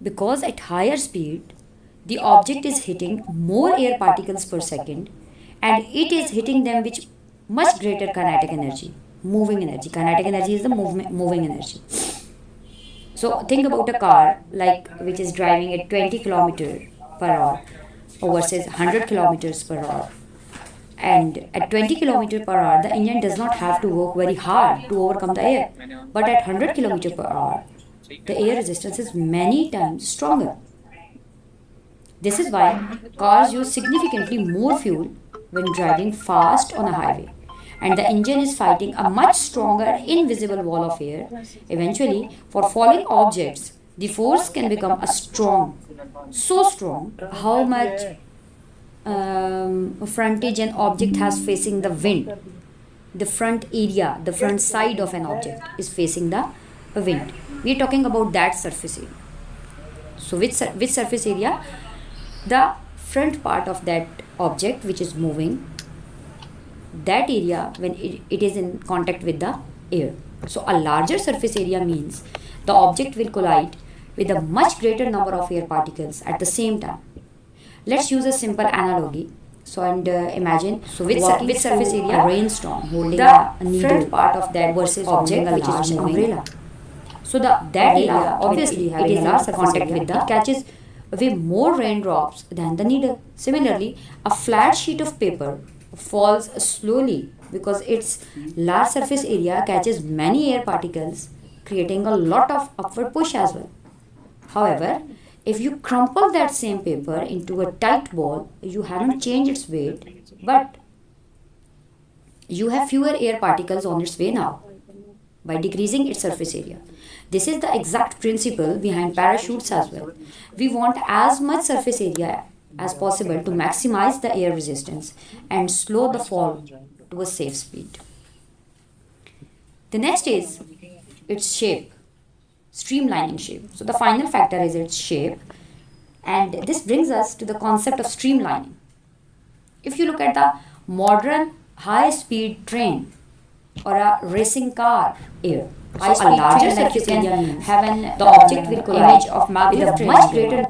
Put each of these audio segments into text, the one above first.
Because at higher speed, the object is hitting more air particles per second and it is hitting them with much greater kinetic energy, moving energy. Kinetic energy is the moving energy. So think about a car like which is driving at 20 kilometer per hour versus 100 kilometers per hour. And at 20 kilometer per hour, the engine does not have to work very hard to overcome the air. But at 100 kilometer per hour, the air resistance is many times stronger. This is why cars use significantly more fuel when driving fast on a highway. And the engine is fighting a much stronger invisible wall of air. Eventually, for falling objects, the force can become a strong, so strong, how much frontage an object has facing the wind. The front area, the front side of an object is facing the wind. We are talking about that surface area. So, which surface area? The front part of that object which is moving, that area when it is in contact with the air. So, a larger surface area means the object will collide with a much greater number of air particles at the same time. Let's use a simple analogy. So and imagine which surface area? A rainstorm holding the needle front part of that versus object which is moving umbrella. So that area obviously having a large contact with the catches away more raindrops than the needle. Similarly, a flat sheet of paper falls slowly because its large surface area catches many air particles, creating a lot of upward push as well. However, if you crumple that same paper into a tight ball, you haven't changed its weight, but you have fewer air particles on its way now by decreasing its surface area. This is the exact principle behind parachutes as well. We want as much surface area as possible to maximize the air resistance and slow the fall to a safe speed. The next is its shape, streamlining shape. So the final factor is its shape, and this brings us to the concept of streamlining. If you look at the modern high speed train or a racing car here, so a larger surface area means have the object will collide image of with a much greater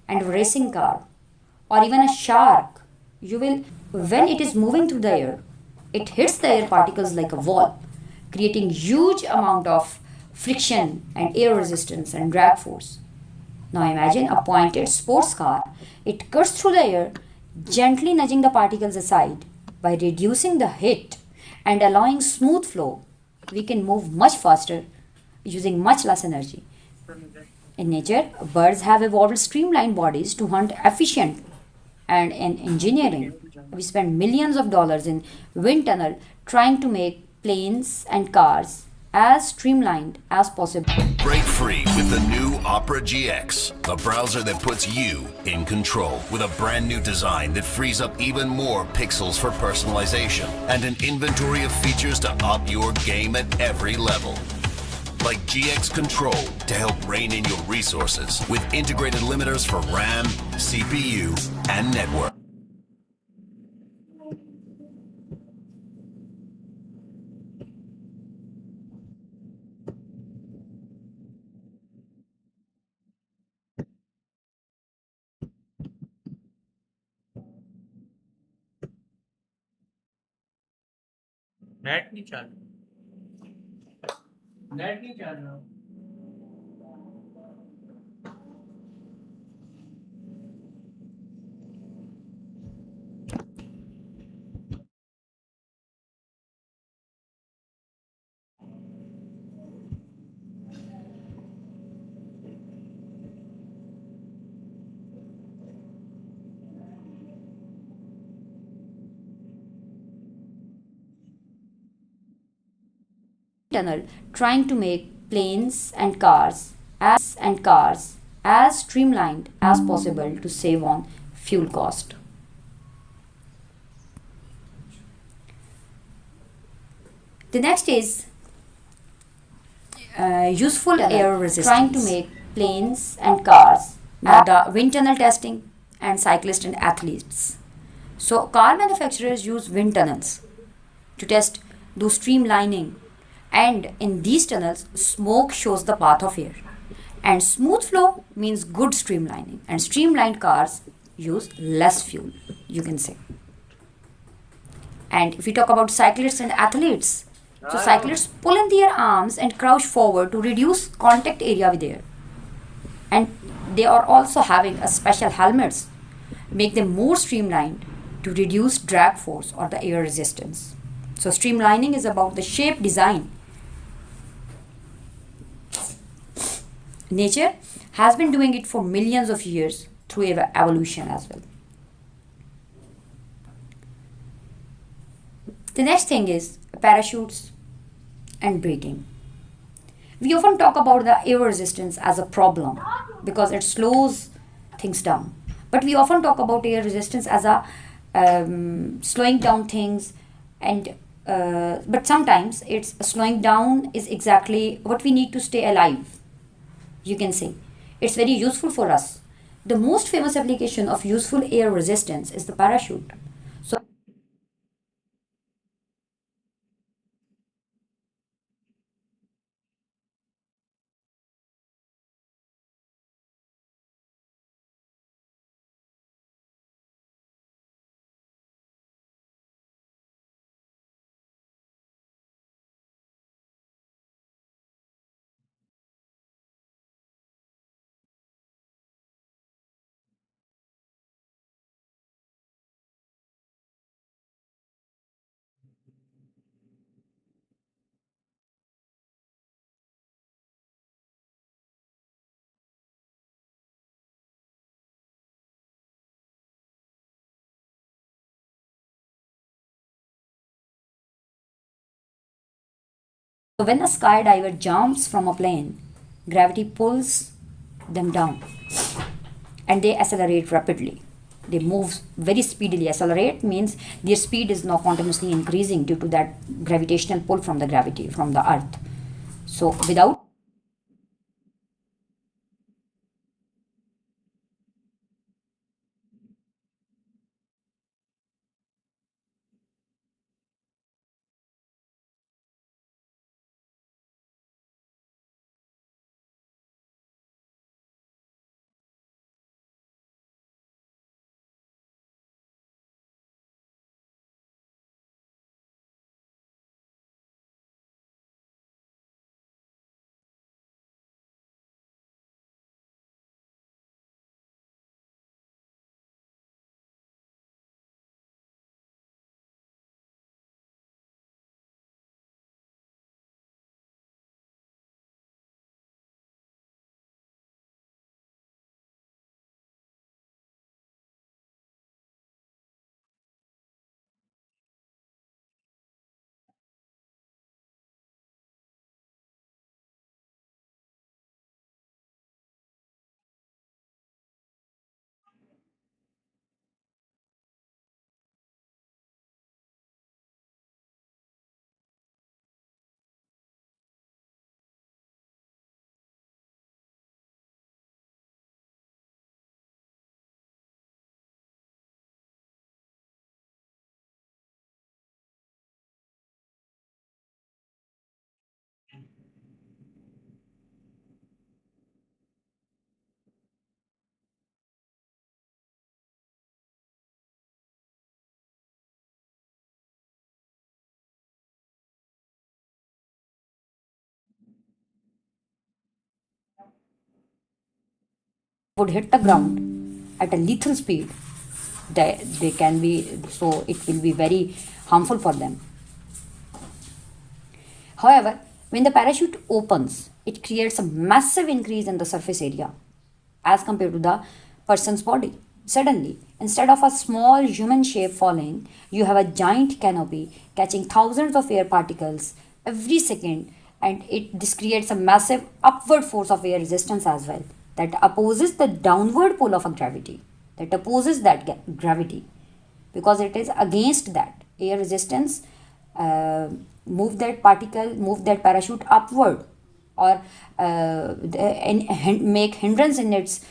and racing car or even a shark. You will when it is moving through the air, it hits the air particles like a wall, creating huge amount of friction and air resistance and drag force. Now imagine a pointed sports car. It cuts through the air, gently nudging the particles aside. By reducing the hit and allowing smooth flow, we can move much faster using much less energy. In nature, birds have evolved streamlined bodies to hunt efficiently. And in engineering, we spend millions of dollars in wind tunnel trying to make planes and cars as streamlined as possible. Break free with the new Opera GX, the browser that puts you in control with a brand new design that frees up even more pixels for personalization and an inventory of features to up your game at every level. Like GX Control to help rein in your resources with integrated limiters for RAM, CPU, and network. Net नहीं चल net नहीं चल रहा Tunnel trying to make planes and cars as streamlined as possible to save on fuel cost. The next is useful air resistance. Trying to make planes and cars, the wind tunnel testing, and cyclists and athletes. So car manufacturers use wind tunnels to test, do streamlining, and in these tunnels, smoke shows the path of air. And smooth flow means good streamlining. And streamlined cars use less fuel, you can say. And if we talk about cyclists and athletes, so cyclists pull in their arms and crouch forward to reduce contact area with air. And they are also having a special helmets, make them more streamlined to reduce drag force or the air resistance. So streamlining is about the shape design. Nature has been doing it for millions of years through evolution as well. The next thing is parachutes and braking. We often talk about the air resistance as a problem because it slows things down. But we often talk about air resistance as a slowing down things, and but sometimes it's slowing down is exactly what we need to stay alive. You can say it's very useful for us. The most famous application of useful air resistance is the parachute. So when a skydiver jumps from a plane, gravity pulls them down and they accelerate rapidly. They move very speedily. Accelerate means their speed is now continuously increasing due to that gravitational pull from the gravity from the earth. So without would hit the ground at a lethal speed, they can be so it will be very harmful for them. However, when the parachute opens, it creates a massive increase in the surface area as compared to the person's body. Suddenly, instead of a small human shape falling, you have a giant canopy catching thousands of air particles every second, and this creates a massive upward force of air resistance as well that opposes the downward pull of a gravity, that opposes that gravity because it is against that air resistance. uh, move that parachute upward, or and make hindrance in its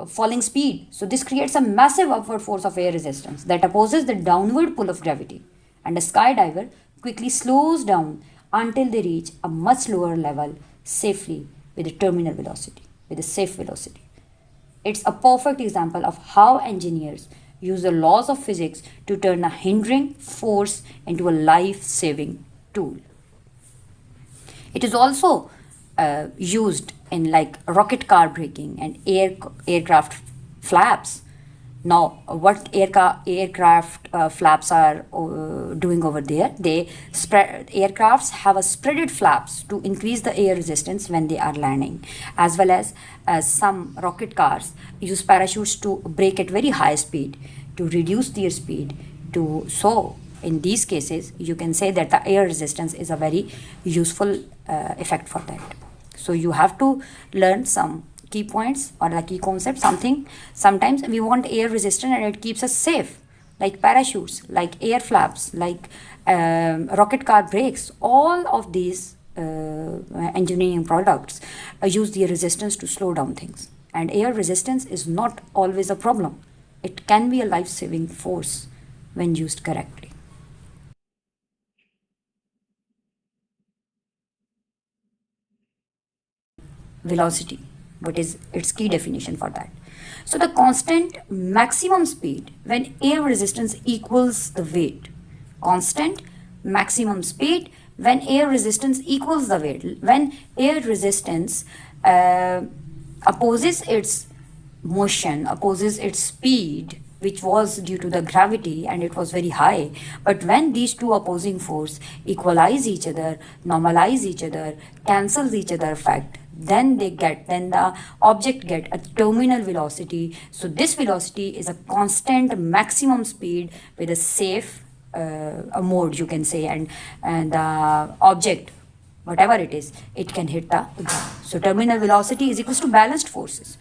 falling speed. So this creates a massive upward force of air resistance that opposes the downward pull of gravity, and a skydiver quickly slows down until they reach a much lower level safely with a terminal velocity. with a safe velocity. It's a perfect example of how engineers use the laws of physics to turn a hindering force into a life saving tool. It is also used in like rocket car braking and aircraft flaps. Now, what aircraft flaps are doing over there? They spread aircrafts have a spreaded flaps to increase the air resistance when they are landing, as well as some rocket cars use parachutes to brake at very high speed to reduce their speed. So in these cases, you can say that the air resistance is a very useful effect for that. So you have to learn some key points or the key concept. Sometimes we want air resistant and it keeps us safe, like parachutes, like air flaps, like rocket car brakes. All of these engineering products use the resistance to slow down things, and air resistance is not always a problem. It can be a life-saving force when used correctly. Velocity, what is its key definition for that? So the constant maximum speed when air resistance equals the weight. Constant maximum speed when air resistance equals the weight. When air resistance opposes its motion, opposes its speed, which was due to the gravity and it was very high. But when these two opposing force equalize each other, normalize each other, cancels each other effect, then the object get a terminal velocity. So this velocity is a constant maximum speed with a safe a mode, you can say, and the object, whatever it is, it can hit the ground. So terminal velocity is equals to balanced forces.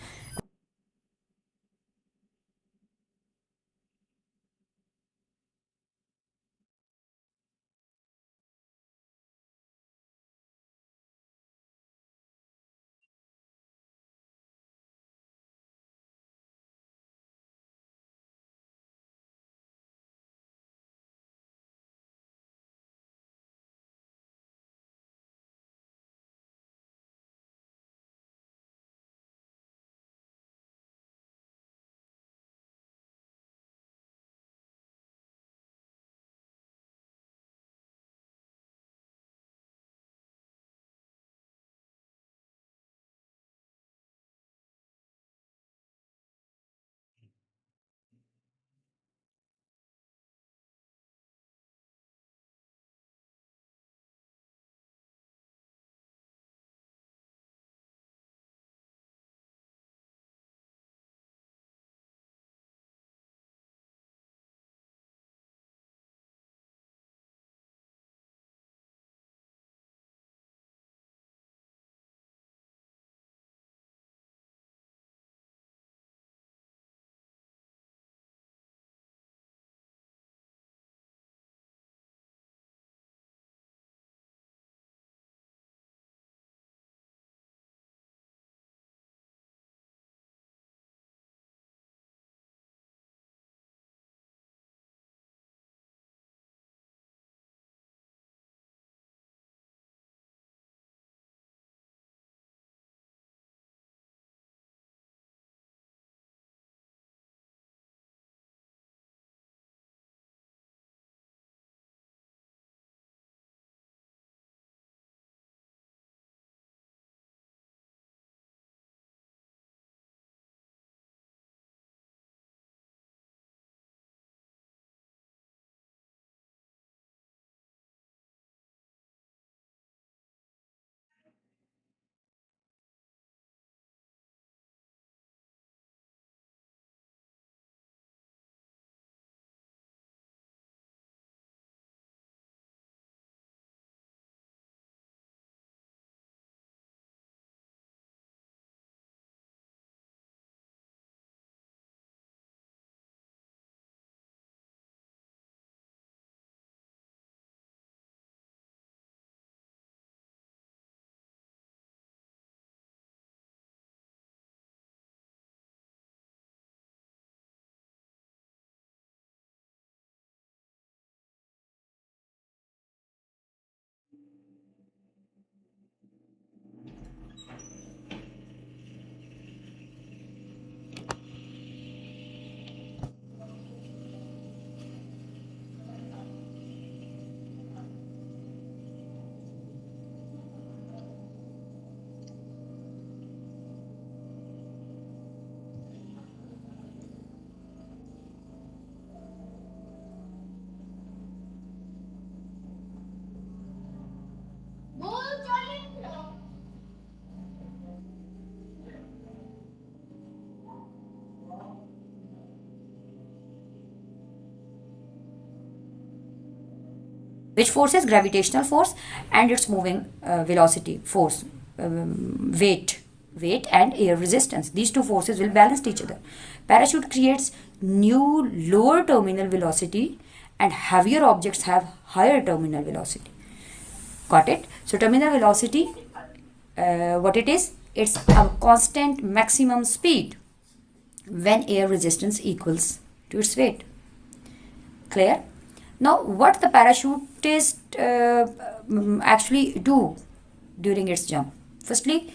Which force is gravitational force and its moving velocity force, weight and air resistance. These two forces will balance each other. Parachute creates new lower terminal velocity and heavier objects have higher terminal velocity. Got it? So terminal velocity, what it is? It's a constant maximum speed when air resistance equals to its weight. Clear? Now, what the parachutist actually do during its jump? Firstly,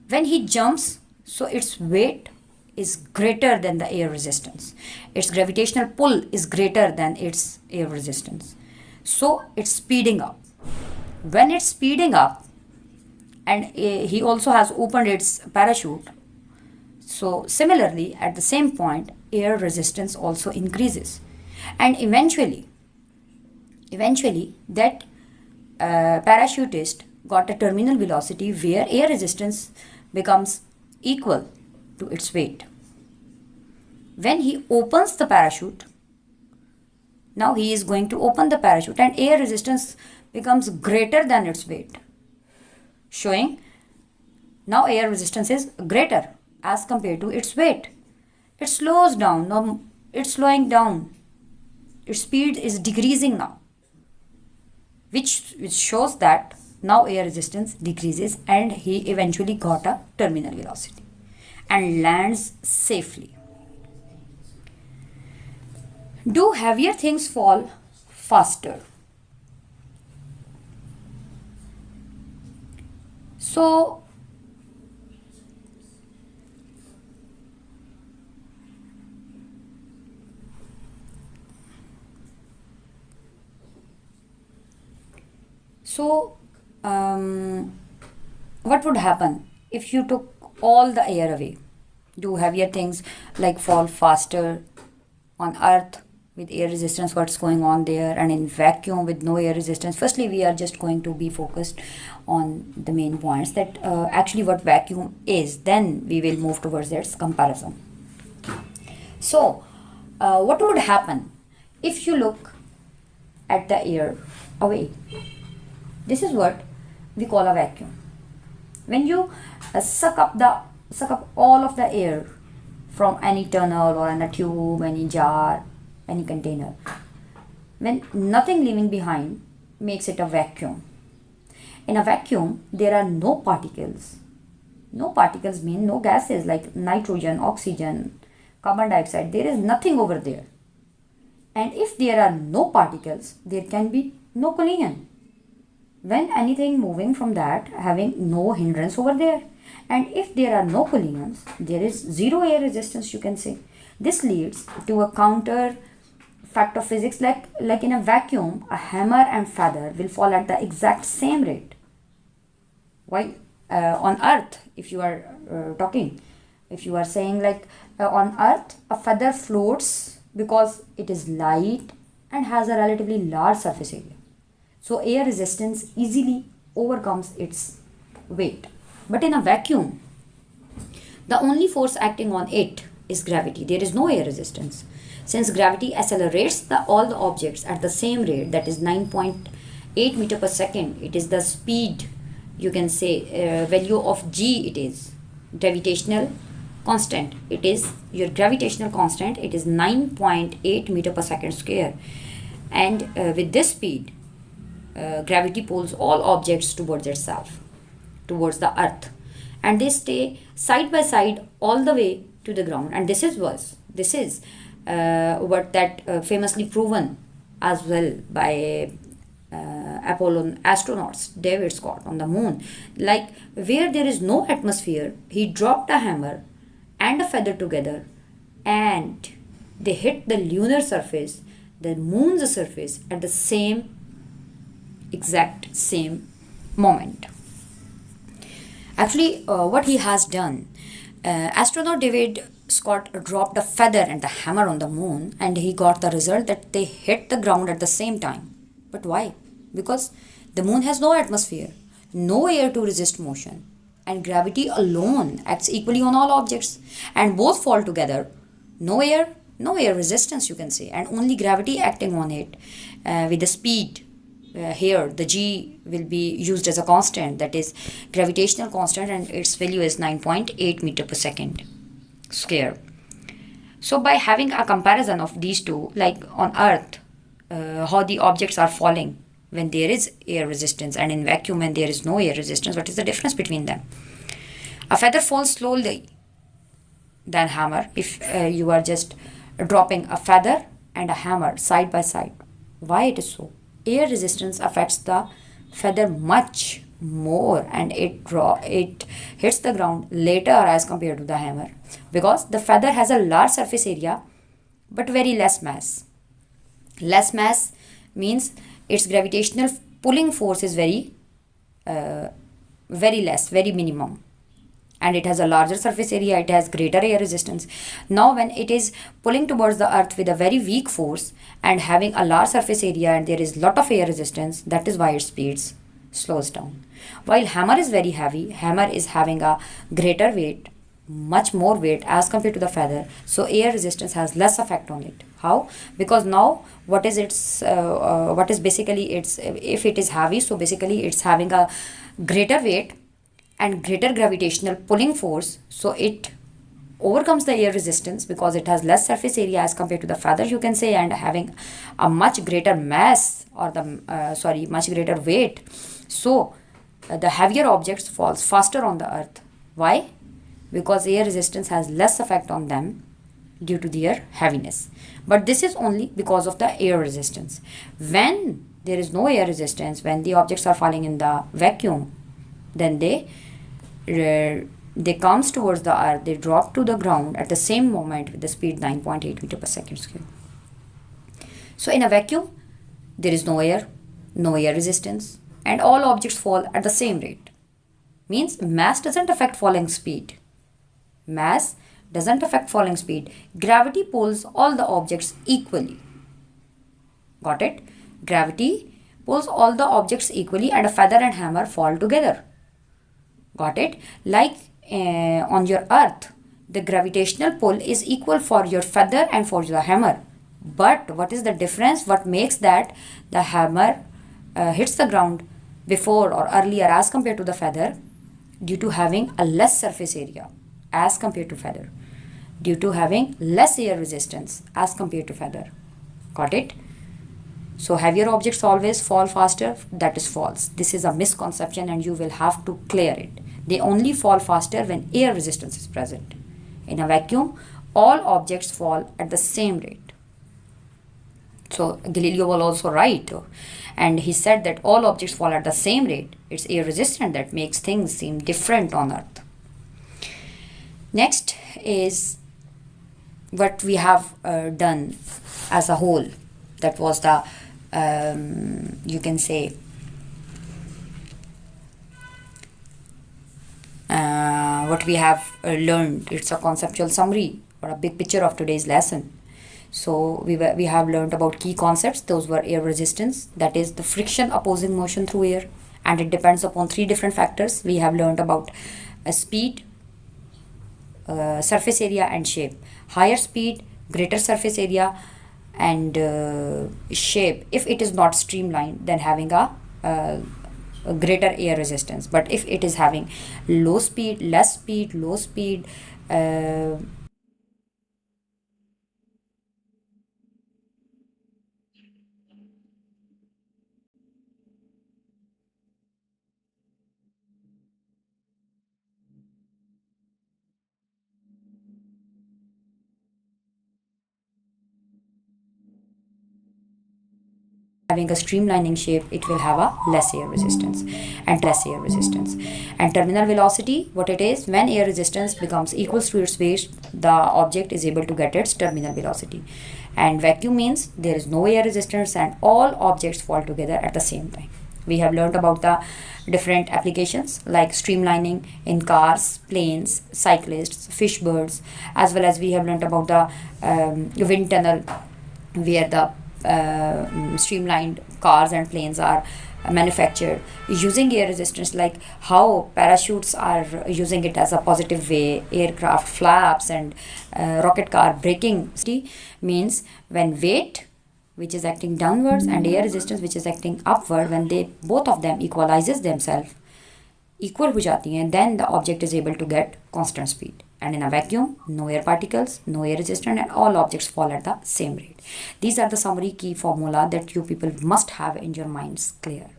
when he jumps, so its weight is greater than the air resistance. Its gravitational pull is greater than its air resistance. So, it's speeding up. When it's speeding up, and he also has opened its parachute, so similarly, at the same point, air resistance also increases. And eventually that parachutist got a terminal velocity where air resistance becomes equal to its weight. When he opens the parachute, now he is going to open the parachute and air resistance becomes greater than its weight, showing now air resistance is greater as compared to its weight. It slows down. Now it's slowing down. Its speed is decreasing now, which shows that now air resistance decreases and he eventually got a terminal velocity and lands safely. Do heavier things fall faster? So, what would happen if you took all the air away? Do heavier things like fall faster on Earth with air resistance? What's going on there? And in vacuum with no air resistance? Firstly, we are just going to be focused on the main points that actually what vacuum is. Then we will move towards its comparison. So, what would happen if you look at the air away? This is what we call a vacuum. When you suck up all of the air from any tunnel or in a tube, any jar, any container, when nothing leaving behind makes it a vacuum. In a vacuum, there are no particles. No particles mean no gases like nitrogen, oxygen, carbon dioxide. There is nothing over there. And if there are no particles, there can be no collision. When anything moving from that having no hindrance over there, and if there are no collisions, there is zero air resistance, you can say. This leads to a counter fact of physics, like in a vacuum, a hammer and feather will fall at the exact same rate. Why? On Earth, if you are if you are saying on Earth, a feather floats because it is light and has a relatively large surface area. So air resistance easily overcomes its weight. But in a vacuum, the only force acting on it is gravity. There is no air resistance. Since gravity accelerates all the objects at the same rate, that is 9.8 meter per second, it is the speed, you can say, value of g it is. Gravitational constant. It is your gravitational constant. It is 9.8 meter per second square. And with this speed, gravity pulls all objects towards itself, towards the earth, and they stay side by side all the way to the ground. And this is what that famously proven as well by Apollo astronauts, David Scott on the moon. Like where there is no atmosphere, he dropped a hammer and a feather together and they hit the lunar surface, the moon's surface at the exact same moment. Actually, what he has done, astronaut David Scott dropped a feather and the hammer on the moon, and he got the result that they hit the ground at the same time. But why? Because the moon has no atmosphere, no air to resist motion, and gravity alone acts equally on all objects, and both fall together. No air resistance, you can say, and only gravity acting on it with the speed here the g will be used as a constant, that is gravitational constant, and its value is 9.8 meter per second square. So by having a comparison of these two, like on earth, how the objects are falling when there is air resistance, and in vacuum when there is no air resistance, what is the difference between them? A feather falls slowly than hammer if you are just dropping a feather and a hammer side by side. Why it is so? Air resistance affects the feather much more, and it hits the ground later as compared to the hammer, because the feather has a large surface area but very less mass. Less mass means its gravitational pulling force is very less, very minimum, and it has a larger surface area, it has greater air resistance. Now when it is pulling towards the earth with a very weak force and having a large surface area and there is lot of air resistance, that is why its speeds slows down. While hammer is very heavy, hammer is having a greater weight, much more weight as compared to the feather, so air resistance has less effect on it. How? Because now what is basically its, if it is heavy, so basically it's having a greater weight and greater gravitational pulling force, so it overcomes the air resistance because it has less surface area as compared to the feather, you can say, and having a much greater mass, or the much greater weight. So the heavier objects falls faster on the earth. Why? Because air resistance has less effect on them due to their heaviness. But this is only because of the air resistance. When there is no air resistance, when the objects are falling in the vacuum, then they comes towards the earth, they drop to the ground at the same moment with the speed 9.8 meter per second square. So in a vacuum, there is no air resistance, and all objects fall at the same rate. Means mass doesn't affect falling speed. Mass doesn't affect falling speed. Gravity pulls all the objects equally. Got it? Gravity pulls all the objects equally, and a feather and hammer fall together. Got it? Like on your earth, the gravitational pull is equal for your feather and for the hammer. But what is the difference? What makes that the hammer hits the ground before or earlier as compared to the feather? Due to having a less surface area as compared to feather. Due to having less air resistance as compared to feather. Got it? So heavier objects always fall faster. That is false. This is a misconception and you will have to clear it. They only fall faster when air resistance is present. In a vacuum, all objects fall at the same rate. So Galileo was also right, and he said that all objects fall at the same rate. It's air resistant that makes things seem different on Earth. Next is what we have done as a whole. That was the you can say what we have learned. It's a conceptual summary or a big picture of today's lesson. So we have learned about key concepts. Those were air resistance, that is the friction opposing motion through air, and it depends upon three different factors. We have learned about speed, surface area and shape. Higher speed, greater surface area and shape. If it is not streamlined, then having a greater air resistance. But if it is having low speed, less speed, low speed, having a streamlining shape, it will have a less air resistance. And terminal velocity, what it is, when air resistance becomes equals to its weight, the object is able to get its terminal velocity. And vacuum means there is no air resistance and all objects fall together at the same time. We have learned about the different applications like streamlining in cars, planes, cyclists, fish birds, as well as we have learned about the wind tunnel where the streamlined cars and planes are manufactured using air resistance, like how parachutes are using it as a positive way, aircraft flaps and rocket car braking. Means when weight which is acting downwards, and air resistance which is acting upward, when they both of them equalizes themselves, equal हो जाती हैं, then the object is able to get constant speed. And in a vacuum, no air particles, no air resistance, and all objects fall at the same rate. These are the summary key formula that you people must have in your minds clear.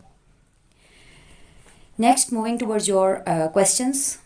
Next, moving towards your questions.